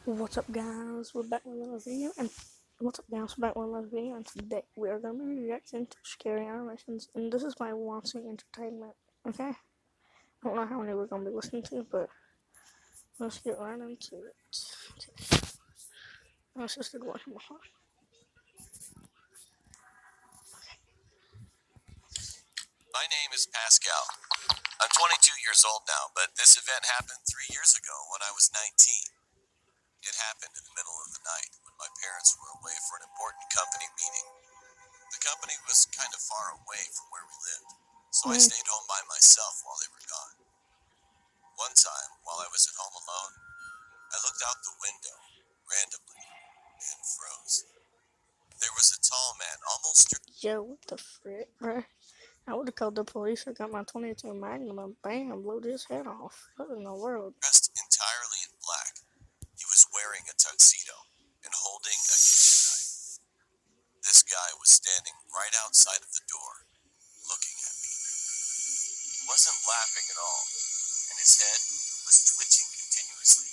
What's up, guys? We're back with another video, and today we are going to be reacting to scary animations, and this is my watching entertainment. Okay, I don't know how many we're going to be listening to, but let's get right into it. Let's just go ahead. My name is Pascal. I'm 22 years old now, but this event happened 3 years ago when I was 19. It happened in the middle of the night when my parents were away for an important company meeting. The company was kind of far away from where we lived, so I stayed home by myself while they were gone. One time, while I was at home alone, I looked out the window randomly and froze. There was a tall man, almost Yo, what the frick, bro? I would have called the police. I got my 22 Magnum and bam, blew his head off. What in the world? dressed entirely in black. He was wearing a tuxedo and holding a kitchen knife. This guy was standing right outside of the door, looking at me. He wasn't laughing at all, and his head was twitching continuously.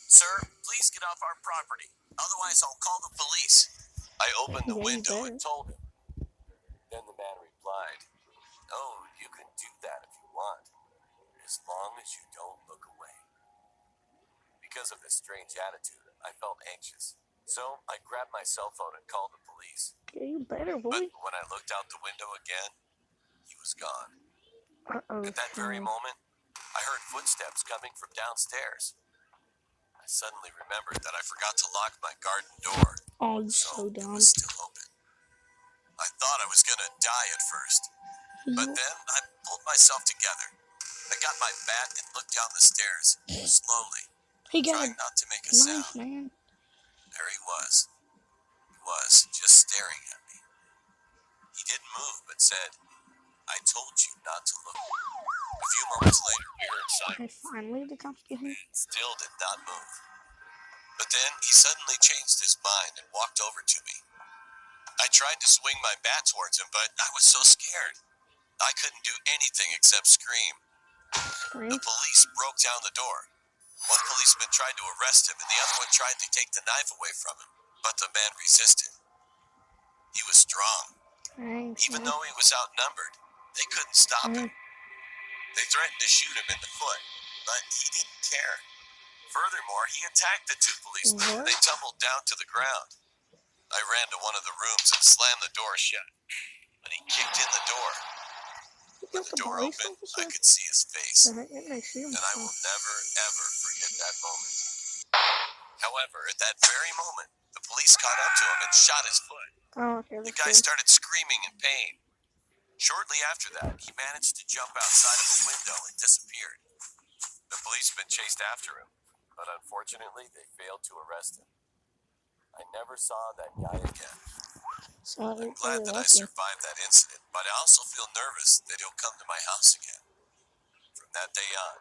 "Sir, please get off our property, otherwise I'll call the police." I opened the Yeah, you window better. and told him. Then the man replied, "Oh, you can do that if you want, as long as you don't look away." Because of this strange attitude, I felt anxious. So I grabbed my cell phone and called the police. Yeah, you better, But boy. when I looked out the window again, he was gone. Uh-oh. At that very moment, I heard footsteps coming from downstairs. I suddenly remembered that I forgot to lock my garden door, Oh, you so so it dumb. was still open. I thought I was gonna die at first, but then I pulled myself together. I got my bat and looked down the stairs, slowly, He got trying not to make a knife, sound. man. There he was. He was just staring at me. He didn't move, but said, "I told you not to look." A few moments later, we heard Okay, sirens. finally the cops get him. Still did not move. But then he suddenly changed his mind and walked over to me. I tried to swing my bat towards him, but I was so scared. I couldn't do anything except scream. The police broke down the door. One policeman tried to arrest him, and the other one tried to take the knife away from him. But the man resisted. He was strong. Even though he was outnumbered, they couldn't stop him. They threatened to shoot him in the foot, but he didn't care. Furthermore, he attacked the two policemen, and they tumbled down to the ground. I ran to one of the rooms and slammed the door shut. When he kicked in the door, when the door opened, I could see his face, and I will never, ever forget that moment. However, at that very moment, the police caught up to him and shot his foot. The guy started screaming in pain. Shortly after that, he managed to jump outside of a window and disappeared. The policemen chased after him, but unfortunately, they failed to arrest him. I never saw that guy again. I'm glad that I survived that incident, but I also feel nervous that he'll come to my house again. From that day on,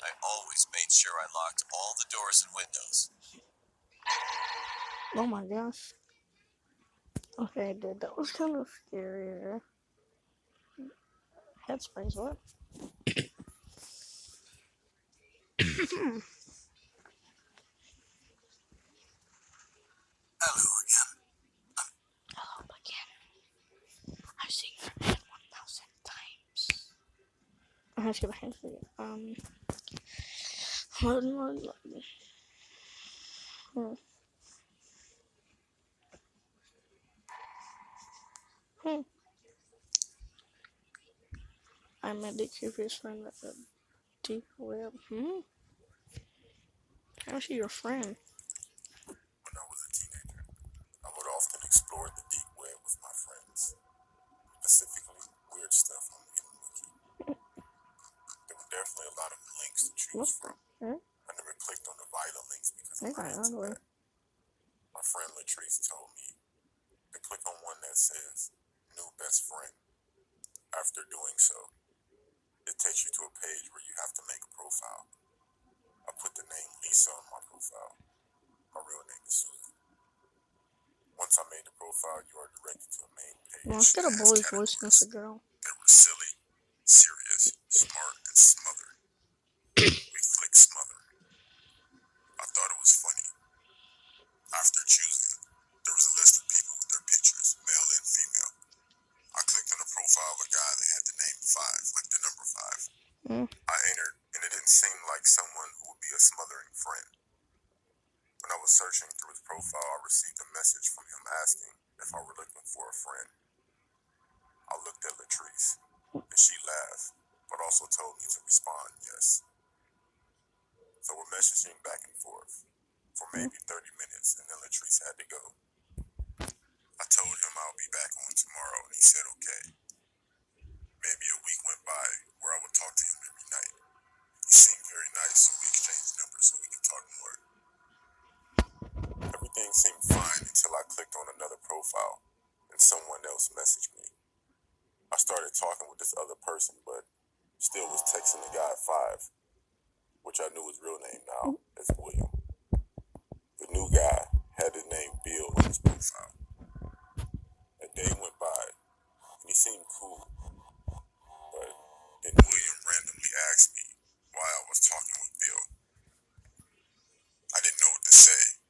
I always made sure I locked all the doors and windows. Oh my gosh. Okay, dude, that was kind of scary. Headspace, what? Hello again. Hello again. I've seen your head 1,000 times. I have to get my hands for you. Loading. I met the creepiest friend at the deep web. How's she your friend? When I was a teenager, I would often explore the deep web with my friends, specifically weird stuff on the wiki. There were definitely a lot of links to choose from. I never clicked on the vital links because I ran to that. My friend Latrice told me to click on one that says new best friend. After doing so, it takes you to a page where you have to make a profile. I put the name Lisa on my profile. My real name is Susan. Once I made the profile, you are directed to a main page. Well, let's get a boy's voice against a girl. They were silly, serious, smart, and smothered. We flicked smothered. I thought it was funny, was searching through his profile, I received a message from him asking if I were looking for a friend. I looked at Latrice, and she laughed, but also told me to respond yes. So we're messaging back and forth for maybe 30 minutes, and then Latrice had to go. I told him I'll be back on tomorrow, and he said okay. Maybe a week went by where I would talk to him every night. He seemed very nice, so we exchanged numbers so we could talk more. Everything seemed fine until I clicked on another profile, and someone else messaged me. I started talking with this other person, but still was texting the guy at 5, which I knew his real name now as William. The new guy had the name Bill in his profile. A day went by, and he seemed cool, but then William randomly asked me why I was talking with Bill. I didn't know what to say,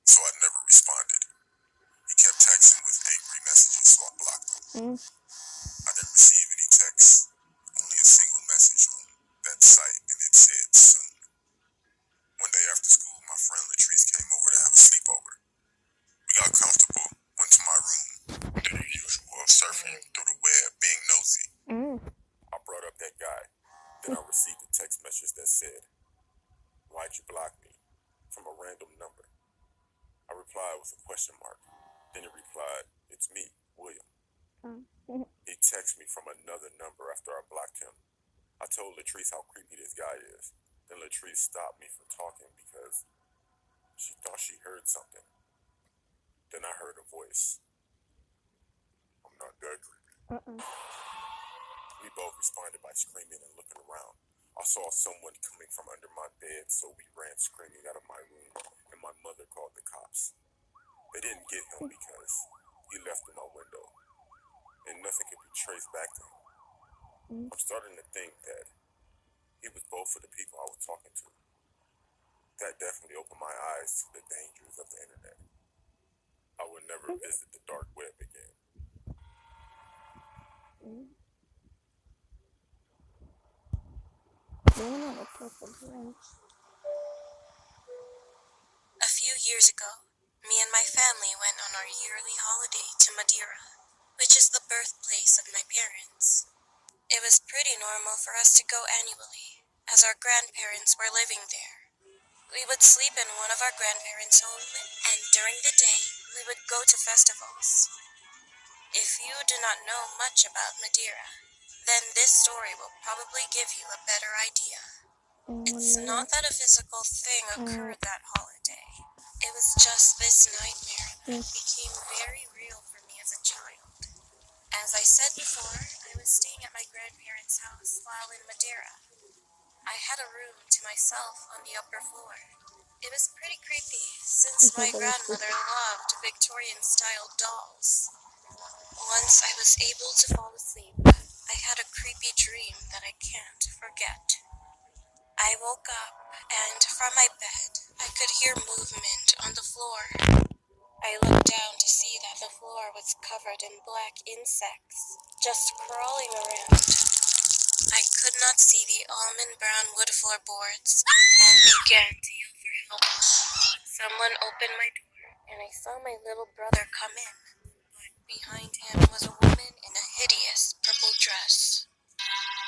so I never responded. He kept texting with angry messages, so I blocked him. I didn't receive any texts, only a single message on that site, and it said soon. One day after school, my friend Latrice came over to have a sleepover. We got comfortable, went to my room, did the usual of surfing through the web, being nosy. I brought up that guy. Then I received a text message that said, "Why'd you block me?" from a random number. I replied with a question mark. Then he replied, "It's me, William." He texted me from another number after I blocked him. I told Latrice how creepy this guy is. Then Latrice stopped me from talking because she thought she heard something. Then I heard a voice. "I'm not that creepy." We both responded by screaming and looking around. I saw someone coming from under my bed, so we ran screaming out of my room, and my mother called the cops. They didn't get him because he left through my window, and nothing could be traced back to him. I'm starting to think that he was both of the people I was talking to. That definitely opened my eyes to the dangers of the internet. I would never visit the dark web again. A few years ago, me and my family went on our yearly holiday to Madeira, which is the birthplace of my parents. It was pretty normal for us to go annually, as our grandparents were living there. We would sleep in one of our grandparents' home, and during the day, we would go to festivals. If you do not know much about Madeira, then this story will probably give you a better idea. It's not that a physical thing occurred that holiday. It was just this nightmare that became very real for me as a child. As I said before, I was staying at my grandparents' house while in Madeira. I had a room to myself on the upper floor. It was pretty creepy, since my grandmother loved Victorian-style dolls. Once I was able to fall asleep, I had a creepy dream that I can't forget. I woke up, and from my bed, I could hear movement on the floor. I looked down to see that the floor was covered in black insects, just crawling around. I could not see the almond brown wood floorboards, and began to yell for help. Someone opened my door, and I saw my little brother come in, but behind him was a woman in a hideous purple dress.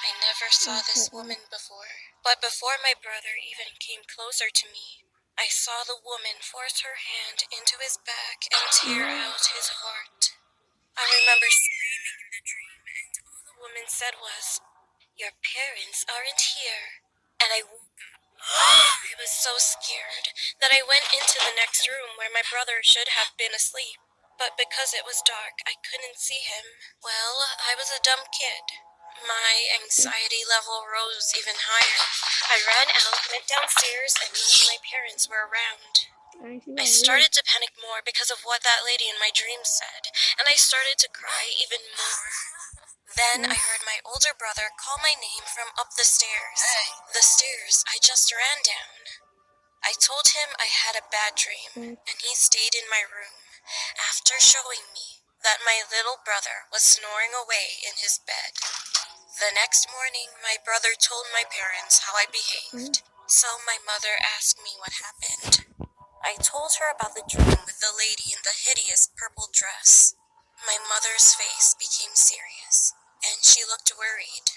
I never saw this woman before, but before my brother even came closer to me, I saw the woman force her hand into his back and tear out his heart. I remember screaming in the dream, and all the woman said was, "Your parents aren't here." And I woke up. I was so scared that I went into the next room where my brother should have been asleep. But because it was dark, I couldn't see him. Well, I was a dumb kid. My anxiety level rose even higher. I ran out, went downstairs, and none of my parents were around. I started to panic more because of what that lady in my dreams said, and I started to cry even more. Then I heard my older brother call my name from up the stairs. The stairs I just ran down. I told him I had a bad dream, and he stayed in my room, after showing me that my little brother was snoring away in his bed. The next morning, my brother told my parents how I behaved, so my mother asked me what happened. I told told her about the dream with the lady in the hideous purple dress. My mother's face became serious, and she looked worried.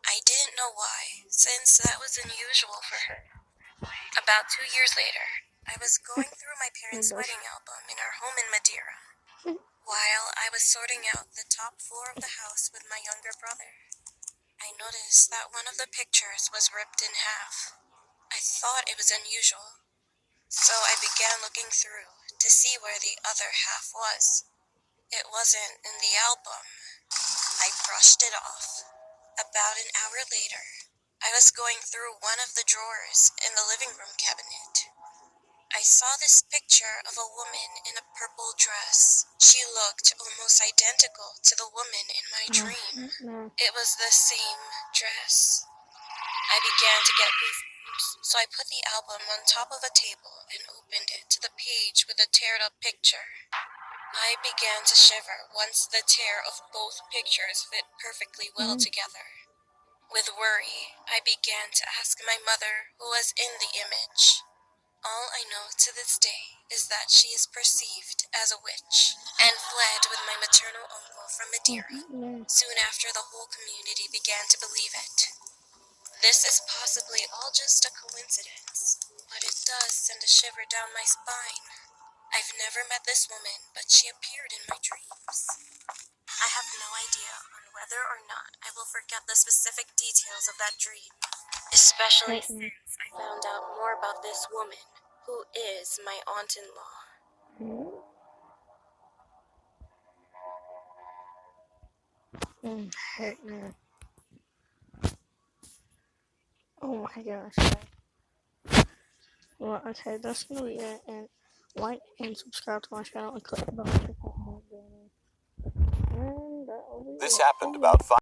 I didn't know why, since that was unusual for her. About 2 years later, I was going through my parents' wedding album in our home in Madeira. While I was sorting out the top floor of the house with my younger brother, I noticed that one of the pictures was ripped in half. I thought it was unusual, so I began looking through to see where the other half was. It wasn't in the album. I brushed it off. About an hour later, I was going through one of the drawers in the living room cabinet. I saw this picture of a woman in a purple dress. She looked almost identical to the woman in my dream. It was the same dress. I began to get goosebumps, so I put the album on top of a table and opened it to the page with the teared up picture. I began to shiver once the tear of both pictures fit perfectly well together. With worry, I began to ask my mother who was in the image. All I know to this day is that she is perceived as a witch and fled with my maternal uncle from Madeira. Soon after, the whole community began to believe it. This is possibly all just a coincidence, but it does send a shiver down my spine. I've never met this woman, but she appeared in my dreams. I have no idea on whether or not I will forget the specific details of that dream, especially since I found out more about this woman, who is my aunt-in-law. Heck no. Oh my gosh. Well, okay, that's gonna be it. And like and subscribe to my channel and click the bell to check out more gaming. And that will be This it. happened about 5